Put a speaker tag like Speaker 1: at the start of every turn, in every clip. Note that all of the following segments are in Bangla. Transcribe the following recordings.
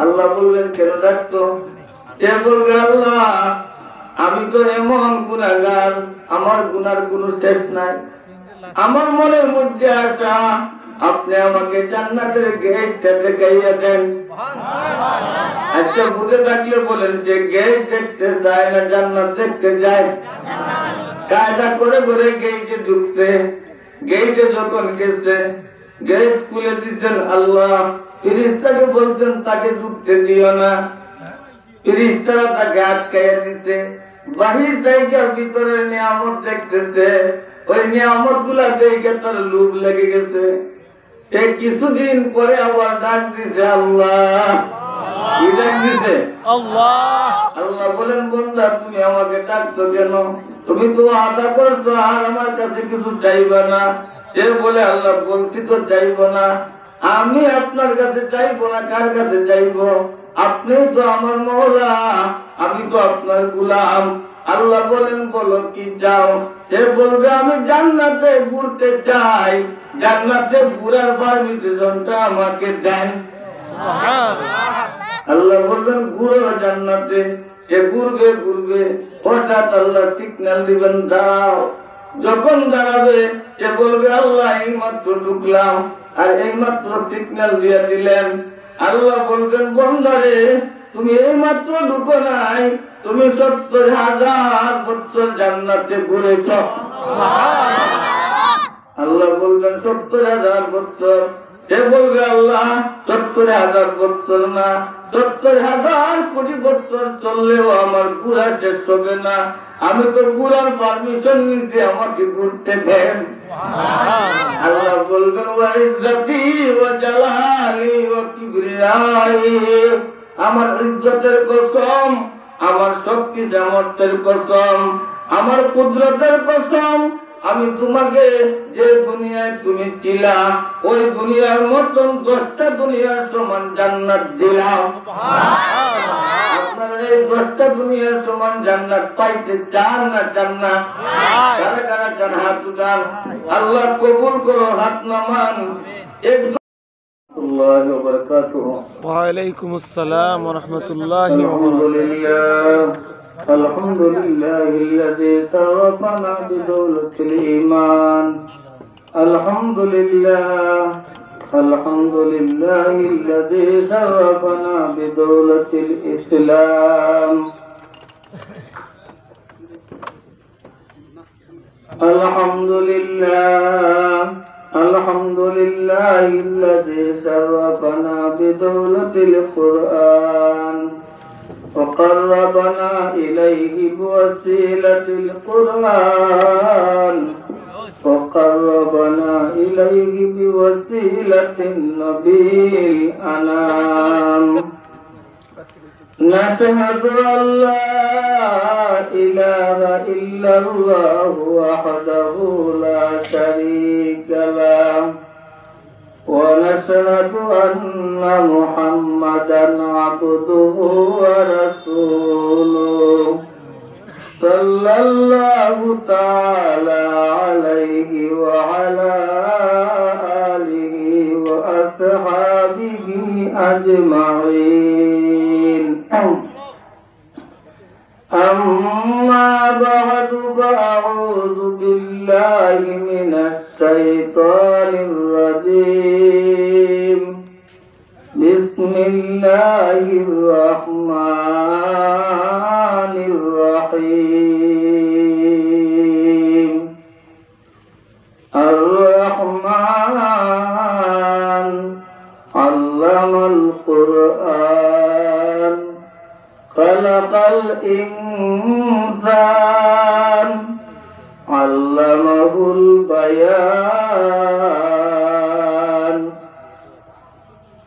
Speaker 1: আল্লাহ বলবেন কেন ডাকতো? সে বলবে আল্লাহ আমি তো এমন গুনাহগার, আমার গুনার কোনো শেষ নাই। আমার মনের মধ্যে আসা আপনি আমাকে জান্নাতের গেটটা দেখাইয়া দেন। আচ্ছা বুঝে থাকলে বলেন সে গেট দেখতে যায় না জান্নাত দেখতে যায়? কায়দা করে করে গেটে ঢুকছে। গেটে যখন গেছে গেট খুলে দিচ্ছেন আল্লাহ, ফেরেশতাকে বলছেন তাকে ঢুকতে দিও না। ফেরেশতারা তাকে আটকাইয়া দিতে, বাহির থেকে ভিতরের নিয়ামত দেখতেছে। ওই নিয়ামত গুলা দেখে তার লোভ লেগে গেছে। সে কিছুদিন পরে আবার ডাক দিছে আল্লাহ। কি ডাক দিছে? আল্লাহ। আল্লাহ বলেন বন্ধা তুমি আমাকে ডাকছো কেন? তুমি তো আদা করছো আর আমার কাছে কিছু চাইবা না। সে বলে আল্লাহ বলছি তো চাইবো না, আমি আপনার কাছে চাইবো না, কার কাছে চাইবো? আপনি তো আমার মওলা, আমি তো আপনার গোলাম। আল্লাহ বলেন বলো কি চাও? সে বলবে আমি জান্নাতে ঘুরতে চাই, জান্নাতে ঘুরার পারমিশনটা আমাকে দেন। আল্লাহ বলবেন ঘুরো জান্নাতে। সে ঘুরবে ঘুরবে, হঠাৎ আল্লাহ সিগন্যাল দিবেন দাও। যখন দাঁড়াবে সে বলবে আল্লাহ এই মাত্র ঢুকলাম, আর এই মাত্র সিগন্যাল দিয়ে দিলেন। আল্লাহ বলবেন বন্দারে তুমি এই মাত্র ঢুকো নাই, তুমি ৭০,০০০ বছর জান্নাতে ঘুরেছ। আল্লাহ বলবেন ৭০,০০০ বছর। সে বলবে আল্লাহ ৭০,০০০ বছর না, ৭০,০০০ কোটি বছর চললেও আমার ঘুরা শেষ হবে না। আমি তো ঘুরার পারমিশন নিতে, আমাকে ঘুরতে দেন। আল্লাহ বলবেন ওয়া ইজ্জতি ওয়া জালালি ওয়া কিবরিয়াই, আমার ইজ্জতের কসম, আমার শক্তি সামর্থ্যের কসম, আমার কুদরতের কসম, আমি তোমাকে যে দুনিয়ায় তুমি ছিলা ওই দুনিয়ার মতন ১০টা দুনিয়ার সমান জান্নাত দিলাম। আপনারা এই ১০টা দুনিয়ার সমান জান্নাত পাইতে চান না চান না? কারা কারা চান হাত উঠান। আল্লাহ কবুল করো, হাত নামান।
Speaker 2: ওয়ালাইকুম আসসালাম ওয়া রাহমাতুল্লাহি ওয়া বারাকাতুহু।
Speaker 1: الحمد لله الذي شرفنا بدولة الإيمان. الحمد لله الذي شرفنا بدولة الإسلام. الحمد لله الذي شرفنا بدولة القرآن وقربنا إليه بوسيلة القرآن وقربنا إليه بوسيلة النبي الأنام. نشهد أن لا إله إلا الله وحده لا شريك له، ونشهد أن محمدا عبده ورسوله صلى الله تعالى عليه وعلى آله وأصحابه أجمعين. أما بعد فأعوذ بالله من الشيطان الرجيم. بسم الله الرحمن الرحيم. الرحمن علم القرآن خلق الإنسان علمه البيان.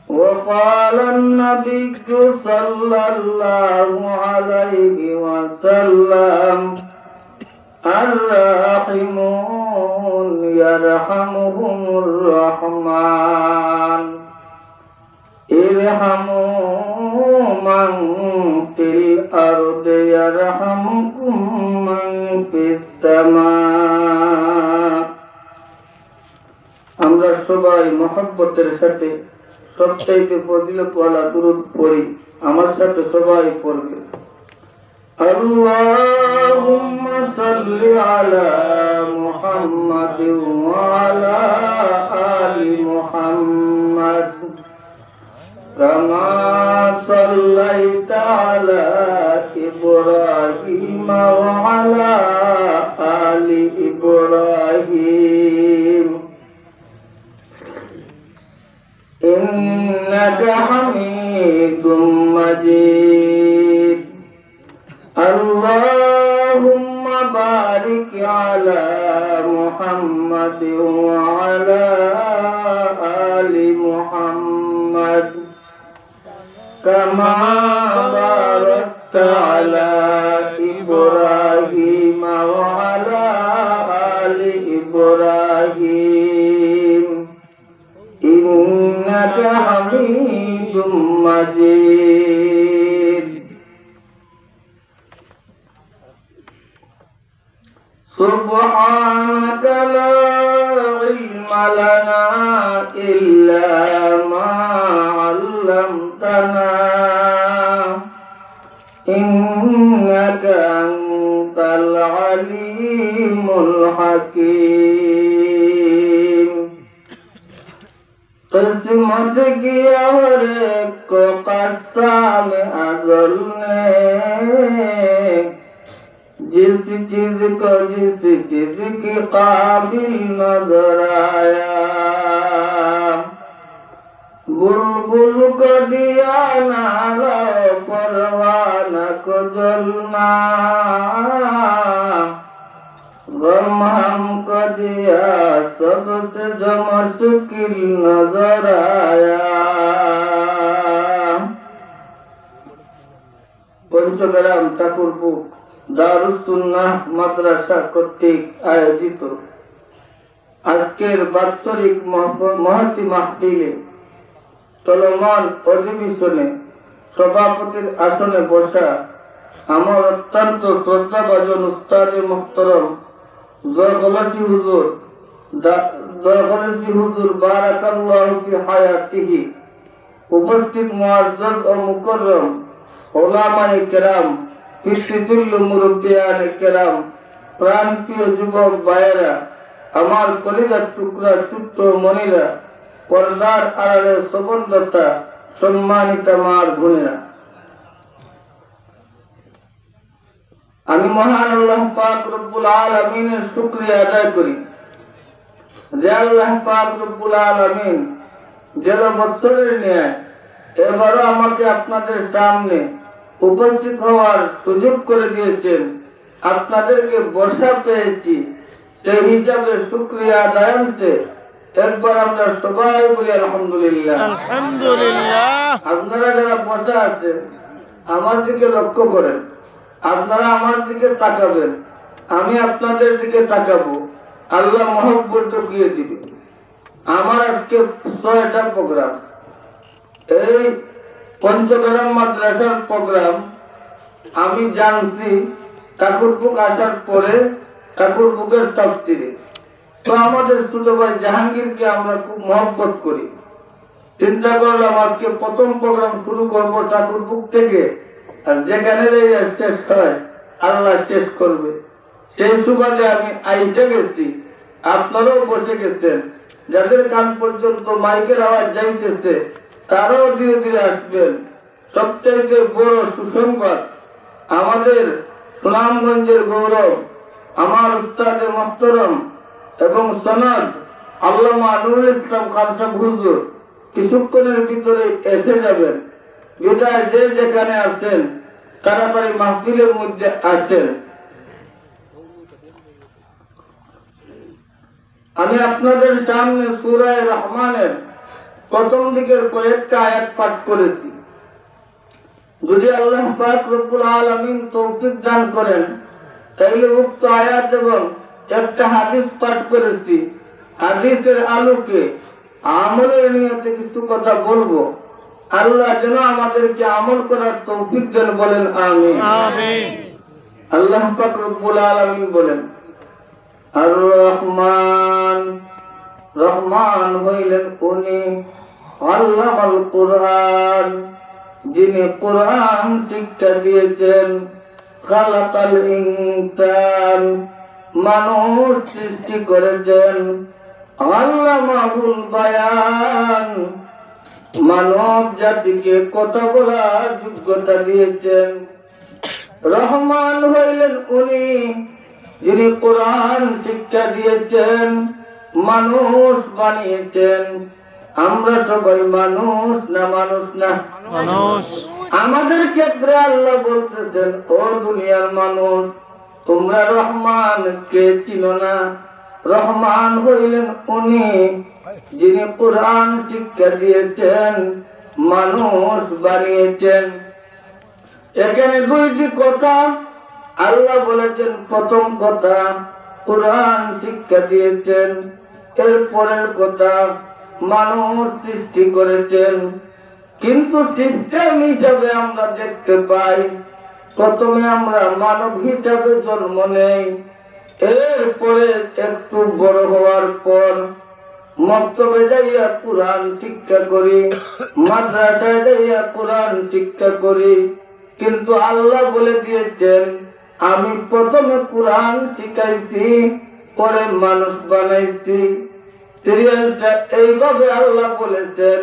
Speaker 1: وقال النبي صلى الله عليه وسلم الراحمون يرحمهم الرحمن ارحموا من في الأرض يرحمكم من في السماء. আমরা সবাই মহব্বতের সাথে সবচাইতে ফজিলতওয়ালা দুরূদ পড়ি। আমার সাথে সবাই পড়বে। আল্লাহুম্মা সাল্লি আলা মুহাম্মাদিন ওয়া আলা আলি মুহাম্মাদ কামা সাল্লাইতা আলা ইব্রাহিম ওয়া আলা আলি ইব্রাহিম ইন্নাকা হামিদুম মাজিদ। আল্লাহুম্মা বারিক আলা মুহাম্মাদিন ওয়া আলা আলি মুহাম্মাদ কামা বারাকতা আলা ইব্রাহিম ওয়া আলা আলি ইব্রাহিম ইন্নাকা হামিদুম মাজিদ। সুবহানাকা লা ইলমা লানা ইল্লা মা আল্লামতানা ইন্নাকা আনতাল আলিমুল হাকীম। किस्मत की और को कसम अज़ल ने जिस चीज को जिस चीज की काबिल नजर आया बुलबुल को दिया नाला परवाना को जलना गम हमको दिया सबसे जो मुश्किल नजर आया। पंचग्राम ठाकुरपुर दारुस सुन्नाह মাদ্রাসা কর্তৃক আয়োজিত আজকের বাৎসরিক মহতী মাহফিলে চলমান অধিবেশনে সভাপতির আসনে বসা আমার অত্যন্ত শ্রদ্ধাভাজন উস্তাদে মুহতারাম জয়গলাটি হুজুর বারাকাল্লাহু ফি হায়াতিহি, উপস্থিত মুআজ্জাজ ও মুকররম উলামায়ে কেরাম, পিতৃতুল্য মুরব্বিয়ানে কেরাম, প্রাণপ্রিয় যুবক ভাইয়েরা, আমার কলিজার টুকরা ছোট্ট মনিরা, পর্দার আড়ালে শ্রবণদাতা, সম্মানিত মার বোনেরা, আমি মহান আল্লাহ পাক রব্বুল আলামিনের শুকরিয়া আদায় করি যে আল্লাহ পাক রব্বুল আলামিন গেল বছরের ন্যায় এবারও আমাকে আপনাদের সামনে উপস্থিত হওয়ার সুযোগ করে দিয়েছেন। আপনাদেরকে বসা পেয়েছি, সেই হিসাবে শুকরিয়া আদায়ান্তে একবার আমরা সবাই বলি আলহামদুলিল্লাহ।
Speaker 2: আলহামদুলিল্লাহ।
Speaker 1: আপনারা যারা বসা আছেন আমার দিকে লক্ষ্য করেন, আপনারা আমার দিকে তাকাবেন, আমি আপনাদের দিকে তাকাবো, আল্লাহ মহব্বত ঢুকিয়ে দিবে। আমার আজকে 6টা প্রোগ্রাম, এই পঞ্চগ্রাম মাদ্রাসার প্রোগ্রাম আমি জানছি ঠাকুরপুর আসার পরে ঠাকুরপুরের তাফসীরে। তো আমাদের ছোট ভাই জাহাঙ্গীরকে আমরা খুব মহব্বত করি, চিন্তা করলাম আজকে প্রথম প্রোগ্রাম শুরু করবো ঠাকুরপুর থেকে, আর যেখানে শেষ হয় আল্লাহ শেষ করবে। সেই সুবাদে আমি আইসে গেছি, আপনারাও বসে গেছেন, যাদের কান পর্যন্ত মাইকের আওয়াজ যাইতেছে তারাও ধীরে ধীরে আসবেন। সবচেয়ে বড় সুসংবাদ, আমাদের সুনামগঞ্জের গৌরব আমার উস্তাদে মুহতারাম এবং সনদ আল্লামা নুরুল ইসলাম খান সাহেব হুজুর কিছুক্ষণের ভিতরে এসে যাবেন। বিদায় যে যেখানে আছেন তাড়াতাড়ি মাহফিলের মধ্যে আসেন। আমি আপনাদের সামনে সূরা রহমানের প্রথম দিকের কয়েকটা আয়াত পাঠ করেছি। যদি আল্লাহ পাক রব্বুল আলামিন তৌফিক দান করেন তাহলে উক্ত আয়াত এবং একটা হাদিস পাঠ করেছি, হাদিসের আলোকে আমলের নিয়তে কিছু কথা বলবো। আল্লাহ যেন আমাদেরকে আমল করার তৌফিক দেন, বলেন আমিন।
Speaker 2: আমিন।
Speaker 1: আল্লাহ পাক রব্বুল আলামিন বলেন, আর রহমান, রহমান হইলেন উনি আল্লামাল কুরআন, যিনি কুরআন শিক্ষা দিয়েছেন। খালাকাল ইনসান, মানুষ সৃষ্টি করেছেন। আল্লামাহুল বায়ান, মানব জাতিকে কথা বলার যোগ্যতা দিয়েছেন। রহমান হইলেন উনি, যিনি কোরআন শিক্ষা দিয়েছেন, মানুষ বানিয়েছেন। আমরা সবাই মানুষ না মানুষ না?
Speaker 2: মানুষ।
Speaker 1: আমাদের ক্ষেত্রে আল্লাহ বলতেছেন, ও দুনিয়ার মানুষ, তোমরা রহমানকে চিনো না? রহমান হইলেন উনি, যিনি কোরআন শিক্ষা দিয়েছেন, মানুষ বানিয়েছেন। এখানে দুইটি কথা আল্লাহ বলেছেন। প্রথম কথা, কোরআন শিক্ষা দিয়েছেন। এরপরের কথা, মানুষ সৃষ্টি করেছেন। কিন্তু সিস্টেম হিসাবে আমরা দেখতে পাই, প্রথমে আমরা মানব হিসাবে জন্ম নেই, এরপরে একটু বড় হওয়ার পর মক্তবে যাইয়া কোরআন শিক্ষা করি, মাদ্রাসায় যাইয়া কোরআন শিক্ষা করি। কিন্তু আল্লাহ বলে দিয়েছেন, আমি প্রথমে কোরআন শিখাইছি, পরে মানুষ বানাইছি। সিরিয়ালটা এইভাবে আল্লাহ বলেছেন।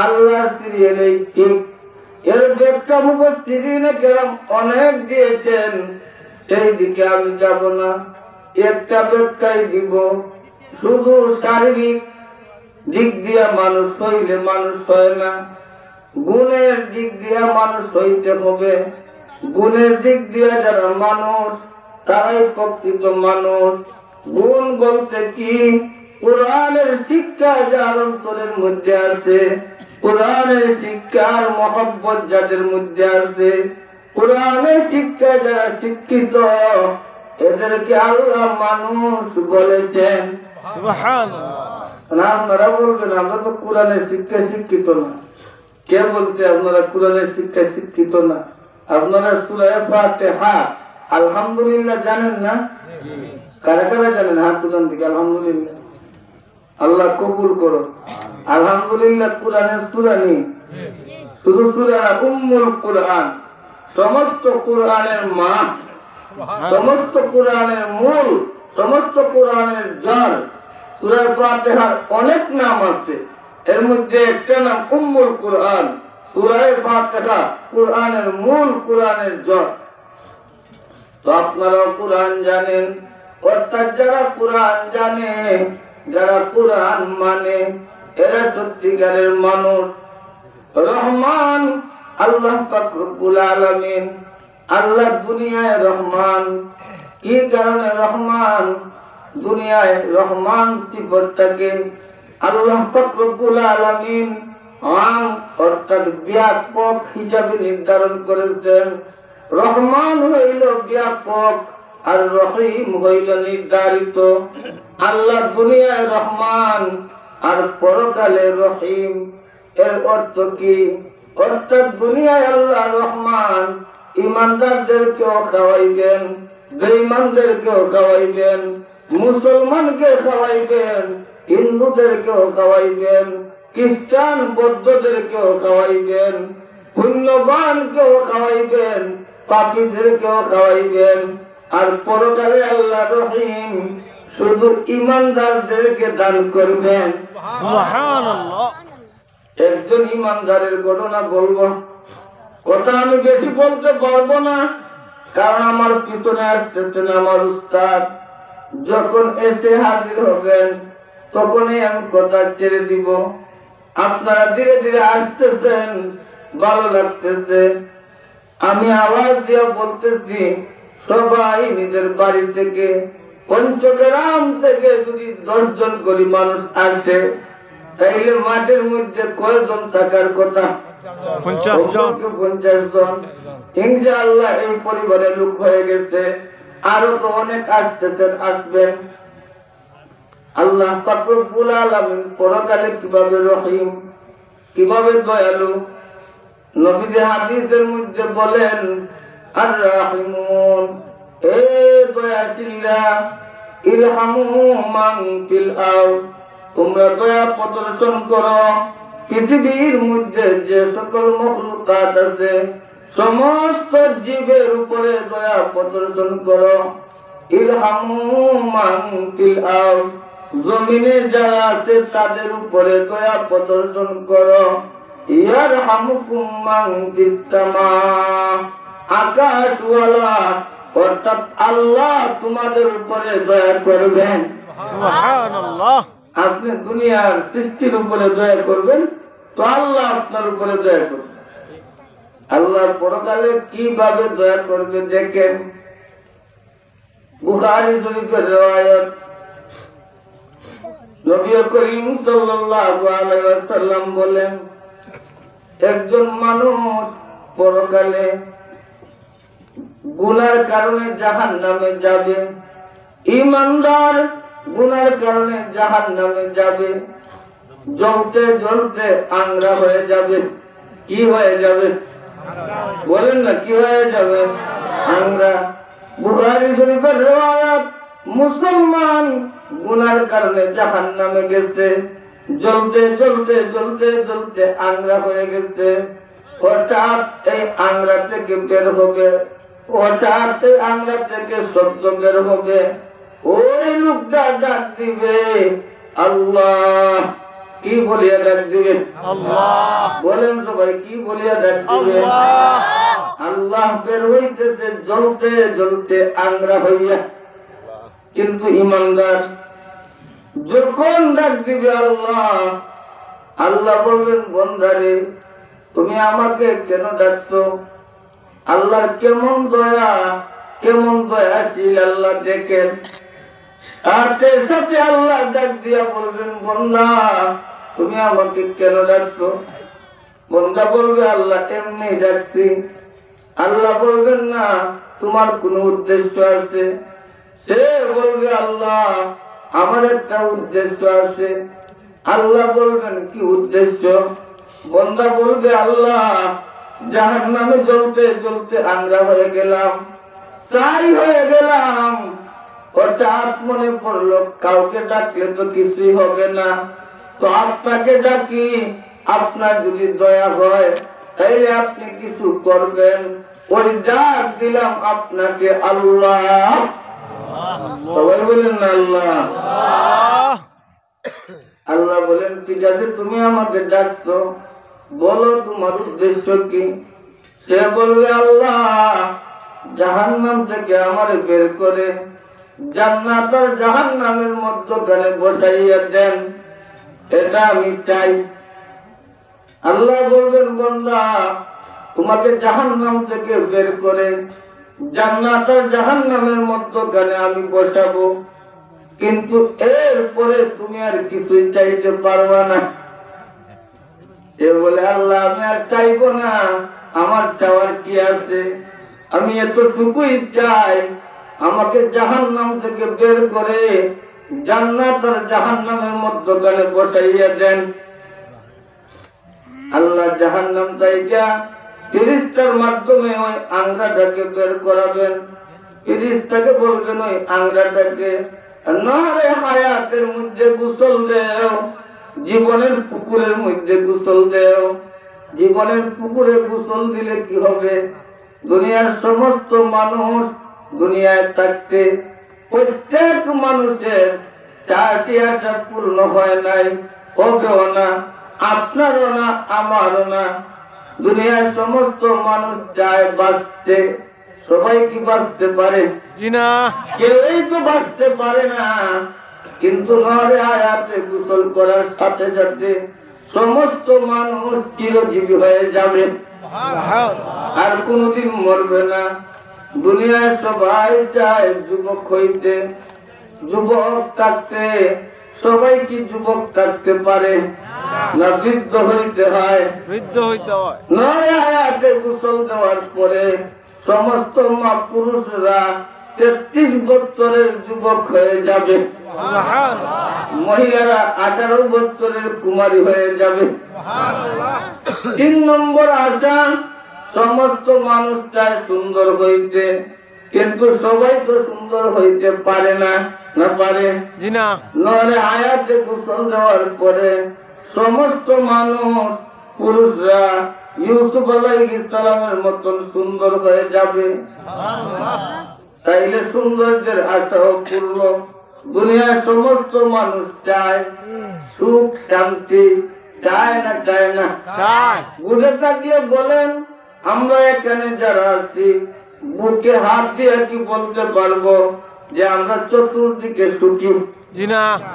Speaker 1: আল্লাহ সিরিয়াল এই ঠিক। এর ব্যাখ্যা মুফাসসিরিনে কেরাম অনেক দিয়েছেন, সেই দিকে আমি যাব না। একটা ব্যাখ্যাই দিব। শুধু শারীরিক দিক দিয়ে মানুষ হইলে মানুষ হয় না, গুণের দিক দিয়ে মানুষ হইতে হবে। গুণের দিক দিয়ে যারা মানুষ, তারাই প্রকৃত মানুষ। গুণ বলতে কি? কোরআনের শিক্ষা যার অন্তরের মধ্যে আছে, কোরআনের শিক্ষার মহব্বত যাদের মধ্যে আছে, কোরআনের শিক্ষা যারা শিক্ষিত, এদেরকে আল্লাহ মানুষ বলেছেন। সুবহানাল্লাহ। আপনারা বলবেন, আমরা তো কোরআনের শিক্ষায় শিক্ষিত না। কে বলতে আপনারা কোরআনের শিক্ষায় শিক্ষিত না? আপনারা সূরা ফাতিহা আলহামদুলিল্লাহ জানেন না? কারা কারা জানেন? হাত তুলেন দিকে। আলহামদুলিল্লাহ। আল্লাহ কবুল করো। আলহামদুলিল্লাহ কোরআনের সূরা নেই, শুধু সূরা উম্মুল কোরআন, সমস্ত কোরআনের মা, সমস্ত কোরআনের মূল, সমস্ত কোরআনের জড়। সূরা ফাতিহার অনেক নাম আছে, এর মধ্যে একটা নাম উম্মুল কোরআন। সূরা ফাতিহা কোরআনের মূল, কোরআনের জড়। তো আপনারাও কোরআন জানেন, অর্থাৎ যারা কোরআন জানে, যারা কোরআন মানে, এরা সত্যিকারের মানুষ। রহমান আল্লাহ পাক রব্বুল আলামিন। আল্লাহ দুনিয়ায় রহমান। কি কারণে রহমান? দুনিয়ায় রহমান সিফতটাকে আল্লাহ পাক রব্বুল আলামিন অর্থাৎ ব্যাপক হিসাবে নির্ধারণ করেছেন। রহমান হইল ব্যাপক, আর রহিম হইল নির্ধারিত। আল্লাহ দুনিয়ায় রহমান আর পরকালে রহিম। এর অর্থ কি? অর্থাৎ দুনিয়ায় আল্লাহ রহমান, ইমানদারদেরকেও খাওয়াইবেন, বেঈমানদেরকেও খাওয়াইবেন, মুসলমানকে খাওয়াইবেন, হিন্দুদেরকেও খাওয়াইবেন, খ্রিস্টান বৌদ্ধদেরকেও খাওয়াইবেন, পুণ্যবানকেও খাওয়াইবেন, পাপীদেরকেও খাওয়াইবেন। আর পরকালে আল্লাহ রহিম, শুধু ইমানদারদেরকে দান করবেন।
Speaker 2: সুবহানাল্লাহ।
Speaker 1: একজন ইমানদারের ঘটনা বলবো। কথা আমি বেশি বলতে পারবো না, কারণ আমার পিছনে আসতেছেন আমার উস্তাদ। যখন এসে হাজির হবেন, তখনই আমি কথা ছেড়ে দিব। আপনারা ধীরে ধীরে আসতেছেন, ভালো লাগতেছে। আমি আওয়াজ দিয়ে বলতেছি, সবাই নিজের বাড়ি থেকে, পঞ্চগ্রাম থেকে যদি 10 জন করে মানুষ আসে, তাইলে মাঠের মধ্যে কয়জন থাকার কথা?
Speaker 2: 50 জন।
Speaker 1: 50 জন। ইনশাআল্লাহ এই পরিবারের লোক হয়ে গেছে। আরো তো অনেক আসতেছেন, আসবেন। আল্লাহ পাক রব্বুল আলামিন পরকালে কিভাবে রহিম, কিভাবে দয়ালু, নবীজি হাদিসের মধ্যে বলেন, আর রাহিমুন, এ দয়াশীলরা, ইরহামু মান ফিল আরদ, তোমরা দয়া প্রদর্শন করো পৃথিবীর মধ্যে যে সকল মখলুকাত আছে সমস্ত জীবের উপরে দয়া প্রদর্শন করো। ইরহামু মান ফিল আরদ, জমিনে যারা আছে তাদের উপরে দয়া প্রদর্শন করো। ইয়ারহামুকুম মান ফিস সামা, আকাশওয়ালা অর্থাৎ আল্লাহ তোমাদের উপরে দয়া করবেন।
Speaker 2: সুবহানাল্লাহ।
Speaker 1: আপনি দুনিয়ার সৃষ্টির উপরে দয়া করবেন তো আল্লাহ আপনার উপরে দয়া করবেন। আল্লাহ পরকালে কিভাবে দয়া করবে দেখেন। বুখারী শরীফের riwayat, নবী করিম সাল্লাল্লাহু আলাইহি ওয়াসাল্লাম বলেন, একজন মানুষ পরকালে গুনার কারণে জাহান্নামে যাবে। ঈমানদার গুনার কারণে জাহান্নামে যাবে, জ্বলতে জ্বলতে আংরা হয়ে যাবে। কি হয়ে যাবে বলেন না, কি হয়ে যাবে? আংরা। বুখারী শরীফের riwayat, মুসলমান গুনার কারণে জাহান্নামে গেছে, জ্বলতে জ্বলতে জ্বলতে জ্বলতে আংরা হয়ে গেছে। হঠাৎ এই আংরা থেকে বের হবে, হঠাৎ এই আংরা থেকে শব্দ বের হবে। ওই লোকটা ডাক দিবে আল্লাহ। কি বলিয়া ডাক দিবে?
Speaker 2: আল্লাহ।
Speaker 1: বলেন সবাই, কি বলিয়া ডাক দিবে?
Speaker 2: আল্লাহ।
Speaker 1: আল্লাহ বের হইতেছে জ্বলতে জ্বলতে আংরা হইয়া। কিন্তু ইমানদার যখন ডাক দিবে আল্লাহ, আল্লাহ বলবেন, বন্দারে তুমি আমাকে কেন ডাকছো? আল্লাহর কেমন দয়া, কেমন দয়াশীল আল্লাহ দেখেন। সাথে সাথে আল্লাহ ডাক দিয়া বলবেন, বন্দা তুমি আমাকে কেন ডাকছো? বন্দা বলবে, আল্লাহ এমনি ডাকছি। আল্লাহ বলবেন না, তোমার কোন উদ্দেশ্য আছে? সে বলবে, আল্লাহ আমার একটা উদ্দেশ্য আছে। আল্লাহ বলবেন, কি উদ্দেশ্য? বন্দা বলবে, আল্লাহ জাহান্নামে জ্বলতে জ্বলতে আংরা হয়ে গেলাম, ছাই হয়ে গেলাম। হঠাৎ মনে পড়লো কাউকে ডাকলে তো কিছুই হবে না, তো আপনাকে ডাকি, আপনার যদি দয়া হয় তাইলে আপনি কিছু করবেন। ওই ডাক দিলাম আপনাকে আল্লাহ। সবাই বলেন না আল্লাহ। আল্লাহ বলেন, ঠিক আছে তুমি আমাকে ডাকছো, বলো তোমার উদ্দেশ্য কি? সে বলবে, আল্লাহ জাহান্নাম থেকে আমার বের করে জান্নাত আর জাহান্নামের মধ্যখানে বসাইয়া দেন, এটা আমি চাই। আল্লাহ বলবেন, বান্দা তোমাকে জাহান্নাম থেকে বের করে জান্নাত আর জাহান্নামের মধ্যখানে আমি বসাবো, কিন্তু এরপরে তুমি আর কিছুই চাইতে পারবা না। সে বলে, আল্লাহ আমি আর চাইবো না, আমার চাওয়ার কি আছে? আমি এতটুকুই চাই, আমাকে জাহান্নাম থেকে বের করে জান্নাত আর জাহান্নামের মধ্যখানে বসাইয়া দেন। আল্লাহ জাহান্নাম থেকে ফেরেশতার মাধ্যমে ওই আংরাটাকে বের করাবেন। ফেরেশতাকে বলবেন, ওই আংরাটাকে নহরে হায়াতের মধ্যে গোসল দেও, জীবনের পুকুরের মধ্যে গোসল দেও। জীবনের পুকুরে গোসল দিলে কি হবে? দুনিয়ার সমস্ত মানুষ দুনিয়ায় থাকতে প্রত্যেক মানুষের 4টি আশা পূর্ণ হয় নাই, হবেও না, আপনারও না, আমারও না। দুনিয়ার সমস্ত মানুষ চায় বাঁচতে, সবাই কি বাঁচতে পারে?
Speaker 2: না,
Speaker 1: কেউই তো বাঁচতে পারে না। কিন্তু নহরে হায়াতে গোসল করার সাথে সাথে সমস্ত মানুষ চিরজীবী হয়ে যাবে, আর কোনদিন মরবে না। দুনিয়ায় সবাই চায় যুবক হইতে, যুবক থাকতে। সবাই কি যুবক থাকতে পারে না বৃদ্ধ হইতে হয়?
Speaker 2: বৃদ্ধ হইতে হয়।
Speaker 1: নহরে হায়াতে গোসল দেওয়ার পরে সমস্ত মা পুরুষরা 33 বছরের যুবক হয়ে যাবে, মহিলারা 18 বছরের কুমারী হয়ে যাবে। 3 নম্বর আশা, সমস্ত মানুষ চায় সুন্দর হইতে, কিন্তু সবাই তো সুন্দর হইতে পারে না, না পারে?
Speaker 2: না।
Speaker 1: নহলে হায়াতে গোসল দেওয়ার পরে সমস্ত মানুষ পুরুষরা ইউসুফ আলাইহিস সালামের মতন সুন্দর হয়ে যাবে। তাইলে সৌন্দর্যের আশাও পূর্ণ। দুনিয়ার সমস্ত মানুষ চায় সুখ শান্তি, চায় না চায় না? বুঝে থাকলে বলেন, আমরা এখানে যারা আছি বুকে হাত দিয়ে কি বলতে পারবো যে আমরা চতুর্দিকে সুখী?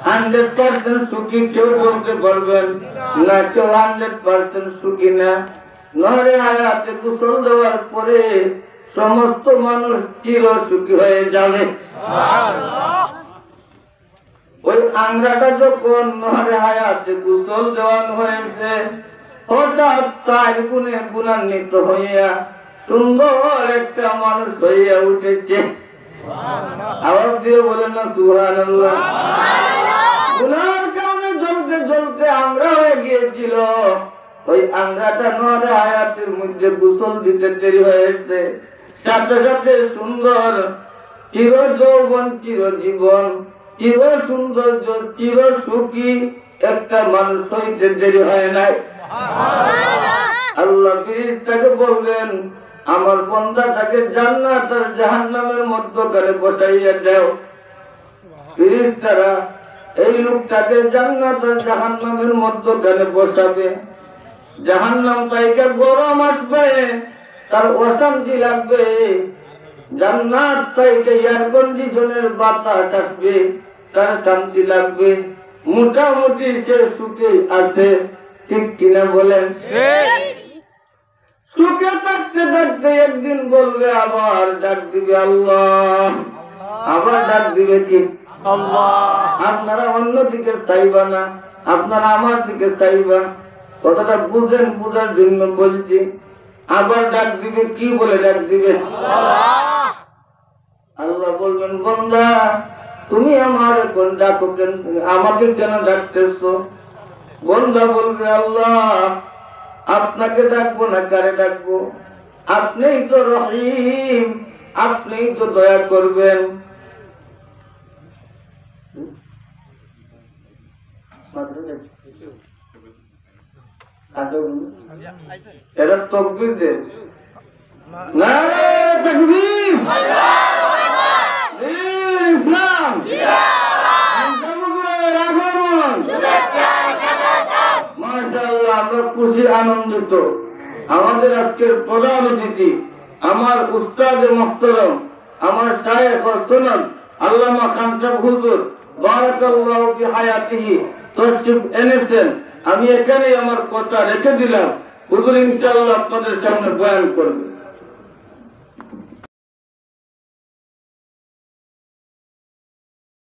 Speaker 1: 100% সুখী কেউ বলতে পারবেন না? কেউ 100% সুখী না। নহরে হায়াতে গোসল দেওয়ার পরে সমস্ত মানুষ চির সুখী হয়ে যাবে। ওই আংরাটা যখন নহরে হায়াতে গোসল দেওয়ানো হয়েছে, হঠাৎ তার গুণে গুণান্বিত হইয়া সুন্দর একটা মানুষ হইয়া উঠেছে। আওয়াজ দিয়ে বলেন না সুবহানাল্লাহ। গুনার কারণে জ্বলতে জ্বলতে আংরা হয়ে গিয়েছিল। ওই আংরাটা নহরে হায়াতের মধ্যে গোসল দিতে দেরি হয়েছে, সাথে সাথে সুন্দর চির যৌবন, চির জীবন, চির সৌন্দর্য, চির সুখী একটা মানুষ হইতে দেরি হয় নাই। আল্লাহ ফেরেশতাকে বললেন, আমার বান্দাটাকে জান্নাত আর জাহান্নামের মধ্যখানে বসাইয়া দাও। ফেরেশতারা এই লোকটাকে জান্নাত আর জাহান্নামের মধ্যখানে বসাবে। জাহান্নাম তাইকে গরম আসবে, তার অশান্তি লাগবে। জান্নাত তাইকে এয়ার কন্ডিশনের বাতাস আসবে, তার শান্তি লাগবে। মোটামুটি সে সুখে আছে, ঠিক কিনা বলেন? সুখে থাকতে থাকতে একদিন বলবে, আবার ডাক দিবে আল্লাহ, আবার ডাক দিবে কি আল্লাহ। আপনারা অন্যদিকে চাইবা না, আপনারা আমার দিকে চাইবা। কথাটা বুঝেন, বুঝার জন্য বলছি। আবার ডাক দিবে, কি বলে ডাক দিবে? আল্লাহ বলবেন, বান্দা তুমি আমার কোন ডাকো কেন, আমাকে কেন ডাকতেছ? বান্দা বলবে, আল্লাহ আপনাকে ডাকবো না কারে ডাকবো? আপনিই তো রহিম, আপনিই তো দয়া করবেন। এরা তকবীর দেন, নারে তাকবীর, ইসলাম, মাশাআল্লাহ। আমরা খুশি আনন্দিত। আমাদের আজকের প্রধান অতিথি আমার উস্তাদে মুহতারাম, আমার শায়েখ ও সুন্নাত আল্লামা খান সাহেব হুজুর, বারাকাল্লাহু ফি হায়াতিহি, তশরিফ এনেছেন। আমি এখানেই আমার কথা রেখে দিলাম। হুজুর ইনশাআল্লাহ আপনাদের সামনে বয়ান করবে।